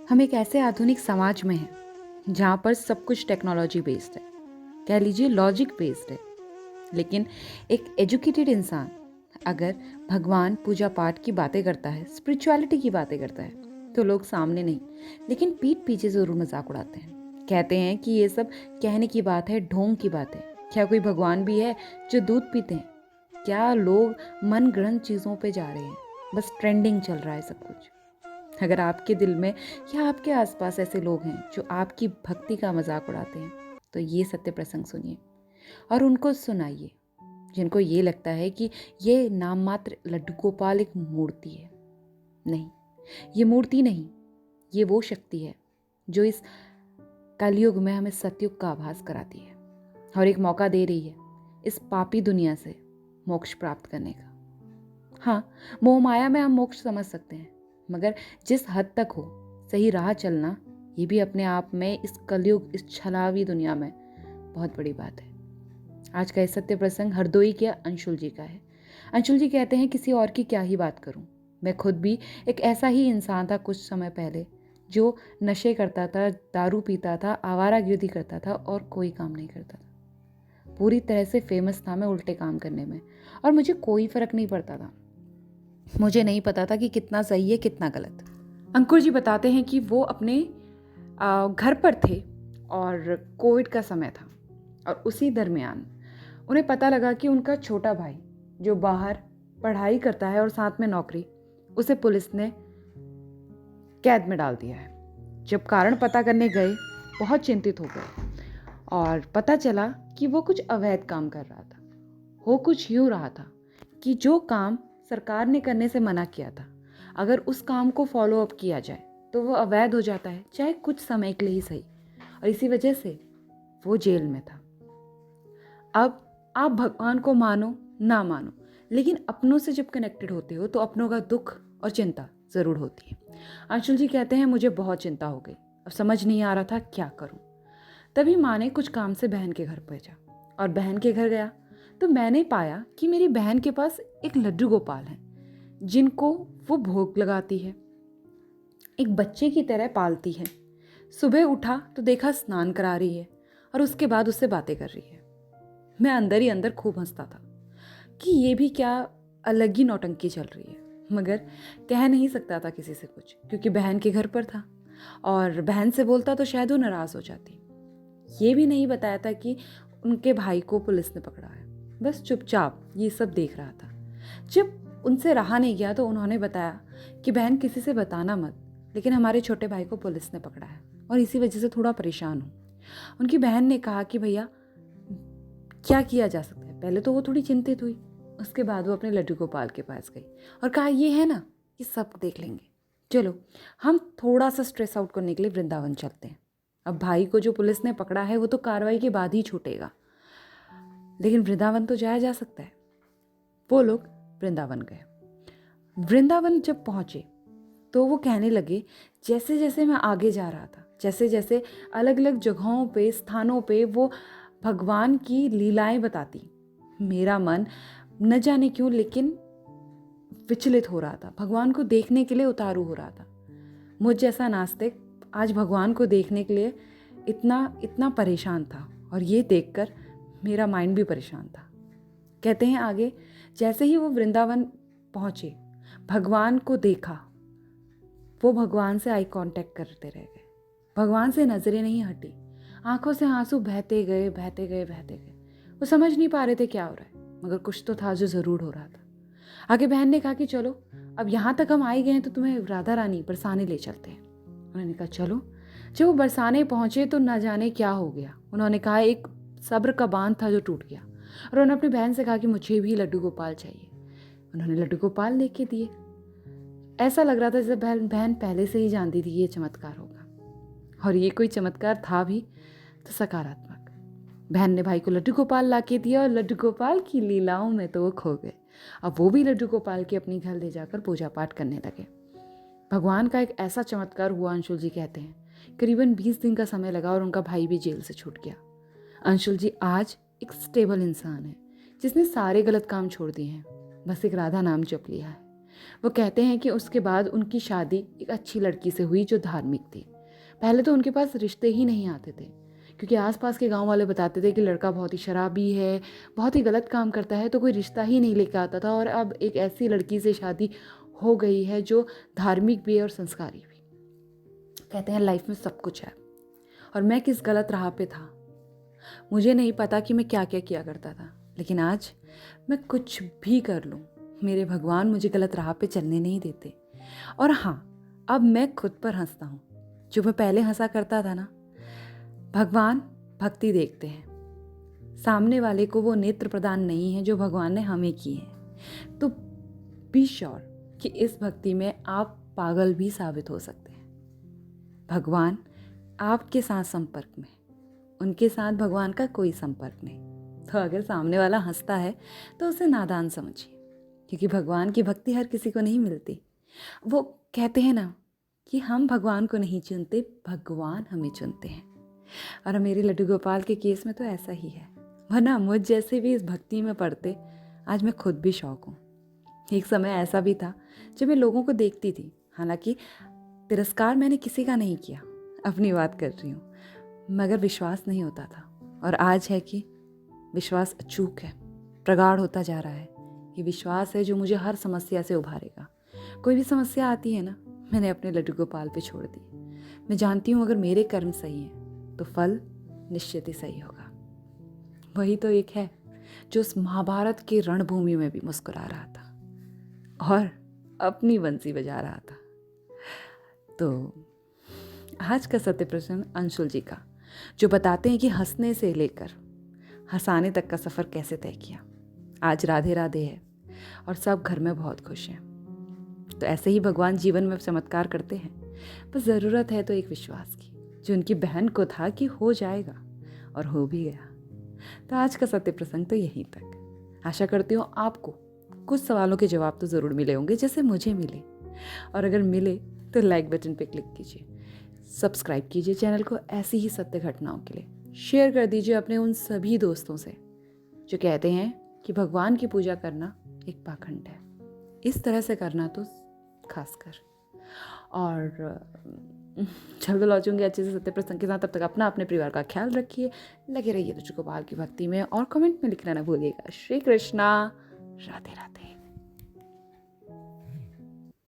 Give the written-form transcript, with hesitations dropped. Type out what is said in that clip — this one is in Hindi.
हम एक ऐसे आधुनिक समाज में हैं जहाँ पर सब कुछ टेक्नोलॉजी बेस्ड है, कह लीजिए लॉजिक बेस्ड है। लेकिन एक एजुकेटेड इंसान अगर भगवान पूजा पाठ की बातें करता है, स्पिरिचुअलिटी की बातें करता है, तो लोग सामने नहीं लेकिन पीठ पीछे ज़रूर मजाक उड़ाते हैं। कहते हैं कि ये सब कहने की बात है, ढोंग की बात है। क्या कोई भगवान भी है जो दूध पीते हैं? क्या लोग मन गढ़ंत चीज़ों पे जा रहे हैं? बस ट्रेंडिंग चल रहा है सब कुछ। अगर आपके दिल में या आपके आसपास ऐसे लोग हैं जो आपकी भक्ति का मजाक उड़ाते हैं, तो ये सत्य प्रसंग सुनिए और उनको सुनाइए। जिनको ये लगता है कि ये नाम मात्र लड्डू गोपाल एक मूर्ति है, नहीं, ये मूर्ति नहीं, ये वो शक्ति है जो इस कलयुग में हमें सतयुग का आभास कराती है और एक मौका दे रही है इस पापी दुनिया से मोक्ष प्राप्त करने का। हाँ, मोह माया में हम मोक्ष समझ सकते हैं, मगर जिस हद तक हो सही राह चलना, ये भी अपने आप में इस कलयुग, इस छलावी दुनिया में बहुत बड़ी बात है। आज का ये सत्य प्रसंग हरदोई के अंशुल जी का है। अंशुल जी कहते हैं, किसी और की क्या ही बात करूं, मैं खुद भी एक ऐसा ही इंसान था कुछ समय पहले, जो नशे करता था, दारू पीता था, आवारागर्दी करता था और कोई काम नहीं करता था। पूरी तरह से फेमस था मैं उल्टे काम करने में, और मुझे कोई फर्क नहीं पड़ता था। मुझे नहीं पता था कि कितना सही है कितना गलत। अंकुर जी बताते हैं कि वो अपने घर पर थे और कोविड का समय था, और उसी दरमियान उन्हें पता लगा कि उनका छोटा भाई जो बाहर पढ़ाई करता है और साथ में नौकरी, उसे पुलिस ने कैद में डाल दिया है। जब कारण पता करने गए, बहुत चिंतित हो गए और पता चला कि वो कुछ अवैध काम कर रहा था। हो कुछ यूँ रहा था कि जो काम सरकार ने करने से मना किया था, अगर उस काम को फॉलो अप किया जाए तो वो अवैध हो जाता है, चाहे कुछ समय के लिए ही सही। और इसी वजह से वो जेल में था। अब आप भगवान को मानो ना मानो, लेकिन अपनों से जब कनेक्टेड होते हो तो अपनों का दुख और चिंता ज़रूर होती है। अंशुल जी कहते हैं, मुझे बहुत चिंता हो गई, अब समझ नहीं आ रहा था क्या करूं। तभी माँ ने कुछ काम से बहन के घर भेजा और बहन के घर गया तो मैंने पाया कि मेरी बहन के पास एक लड्डू गोपाल हैं, जिनको वो भोग लगाती है, एक बच्चे की तरह पालती है। सुबह उठा तो देखा स्नान करा रही है और उसके बाद उससे बातें कर रही है। मैं अंदर ही अंदर खूब हंसता था कि ये भी क्या अलग ही नौटंकी चल रही है, मगर कह नहीं सकता था किसी से कुछ, क्योंकि बहन के घर पर था और बहन से बोलता तो शायद वो नाराज़ हो जाती। ये भी नहीं बताया था कि उनके भाई को पुलिस ने पकड़ा है, बस चुपचाप ये सब देख रहा था। जब उनसे रहा नहीं गया तो उन्होंने बताया कि बहन किसी से बताना मत, लेकिन हमारे छोटे भाई को पुलिस ने पकड़ा है और इसी वजह से थोड़ा परेशान हूँ। उनकी बहन ने कहा कि भैया क्या किया जा सकता है। पहले तो वो थोड़ी चिंतित हुई, उसके बाद वो अपने लड्डू गोपाल के पास गई और कहा, ये है ना, ये सब देख लेंगे, चलो हम थोड़ा सा स्ट्रेस आउट करने के लिए वृंदावन चलते हैं। अब भाई को जो पुलिस ने पकड़ा है वो तो कार्रवाई के बाद ही छूटेगा, लेकिन वृंदावन तो जाया जा सकता है। वो लोग वृंदावन गए। वृंदावन जब पहुंचे तो वो कहने लगे, जैसे जैसे मैं आगे जा रहा था, जैसे जैसे अलग अलग जगहों पे, स्थानों पे वो भगवान की लीलाएं बताती, मेरा मन न जाने क्यों लेकिन विचलित हो रहा था, भगवान को देखने के लिए उतारू हो रहा था। मुझ जैसा नास्तिक आज भगवान को देखने के लिए इतना इतना परेशान था, और ये देखकर मेरा माइंड भी परेशान था। कहते हैं आगे, जैसे ही वो वृंदावन पहुंचे, भगवान को देखा, वो भगवान से आई कांटेक्ट करते रह गए, भगवान से नजरें नहीं हटी, आंखों से आंसू बहते गए बहते गए बहते गए। वो समझ नहीं पा रहे थे क्या हो रहा है, मगर कुछ तो था जो ज़रूर हो रहा था। आगे बहन ने कहा कि चलो अब यहाँ तक हम आए गए हैं तो तुम्हें राधा रानी बरसाने ले चलते हैं। उन्होंने कहा चलो। जब वो बरसाने पहुँचे तो न जाने क्या हो गया। उन्होंने कहा एक सब्र का बांध था जो टूट गया, और उन्होंने अपनी बहन से कहा कि मुझे भी लड्डू गोपाल चाहिए। उन्होंने लड्डू गोपाल लेके दिए। ऐसा लग रहा था जैसे बहन पहले से ही जानती थी ये चमत्कार होगा, और ये कोई चमत्कार था भी तो सकारात्मक। बहन ने भाई को लड्डू गोपाल ला के दिया और लड्डू गोपाल की लीलाओं में तो वो खो गए। अब वो भी लड्डू गोपाल के अपने घर ले जाकर पूजा पाठ करने लगे। भगवान का एक ऐसा चमत्कार हुआ, अंशुल जी कहते हैं, करीबन 20 दिन का समय लगा और उनका भाई भी जेल से छूट गया। अंशुल जी आज एक स्टेबल इंसान है, जिसने सारे गलत काम छोड़ दिए हैं, बस एक राधा नाम जप लिया है। वो कहते हैं कि उसके बाद उनकी शादी एक अच्छी लड़की से हुई जो धार्मिक थी। पहले तो उनके पास रिश्ते ही नहीं आते थे, क्योंकि आसपास के गांव वाले बताते थे कि लड़का बहुत ही शराबी है, बहुत ही गलत काम करता है, तो कोई रिश्ता ही नहीं लेकर आता था। और अब एक ऐसी लड़की से शादी हो गई है जो धार्मिक भी है और संस्कारी भी। कहते हैं लाइफ में सब कुछ है। और मैं किस गलत राह पे था, मुझे नहीं पता कि मैं क्या क्या किया करता था, लेकिन आज मैं कुछ भी कर लूँ, मेरे भगवान मुझे गलत राह पे चलने नहीं देते। और हाँ, अब मैं खुद पर हंसता हूँ। जो मैं पहले हंसा करता था ना, भगवान भक्ति देखते हैं, सामने वाले को वो नेत्र प्रदान नहीं है जो भगवान ने हमें किए हैं। तो बी श्योर कि इस भक्ति में आप पागल भी साबित हो सकते हैं। भगवान आपके साथ संपर्क में, उनके साथ भगवान का कोई संपर्क नहीं। तो अगर सामने वाला हंसता है तो उसे नादान समझिए, क्योंकि भगवान की भक्ति हर किसी को नहीं मिलती। वो कहते हैं ना कि हम भगवान को नहीं चुनते, भगवान हमें चुनते हैं। और मेरे लड्डू गोपाल के केस में तो ऐसा ही है, वरना मुझ जैसे भी इस भक्ति में पड़ते आज मैं खुद भी शौक हूँ। एक समय ऐसा भी था जब मैं लोगों को देखती थी, हालांकि तिरस्कार मैंने किसी का नहीं किया, अपनी बात कर रही हूँ, मगर विश्वास नहीं होता था। और आज है कि विश्वास अचूक है, प्रगाढ़ होता जा रहा है। ये विश्वास है जो मुझे हर समस्या से उभारेगा। कोई भी समस्या आती है ना, मैंने अपने लड्डू गोपाल पे छोड़ दी। मैं जानती हूँ अगर मेरे कर्म सही हैं तो फल निश्चित ही सही होगा। वही तो एक है जो उस महाभारत की रणभूमि में भी मुस्कुरा रहा था और अपनी बंसी बजा रहा था। तो आज का सत्य प्रश्न अंशुल जी का, जो बताते हैं कि हंसने से लेकर हंसाने तक का सफ़र कैसे तय किया। आज राधे राधे है और सब घर में बहुत खुश हैं। तो ऐसे ही भगवान जीवन में चमत्कार करते हैं, बस ज़रूरत है तो एक विश्वास की, जो उनकी बहन को था कि हो जाएगा और हो भी गया। तो आज का सत्य प्रसंग तो यहीं तक। आशा करती हूँ आपको कुछ सवालों के जवाब तो ज़रूर मिले होंगे जैसे मुझे मिले, और अगर मिले तो लाइक बटन पे क्लिक कीजिए, सब्सक्राइब कीजिए चैनल को ऐसी ही सत्य घटनाओं के लिए, शेयर कर दीजिए अपने उन सभी दोस्तों से जो कहते हैं कि भगवान की पूजा करना एक पाखंड है, इस तरह से करना तो खासकर। और जल्द लौटूंगी अच्छे से सत्य प्रसंग के साथ। तब तक अपना अपने परिवार का ख्याल रखिए, लगे रहिए लड्डू गोपाल की भक्ति में और कमेंट में लिखना ना भूलिएगा। श्री कृष्णा, राधे राधे।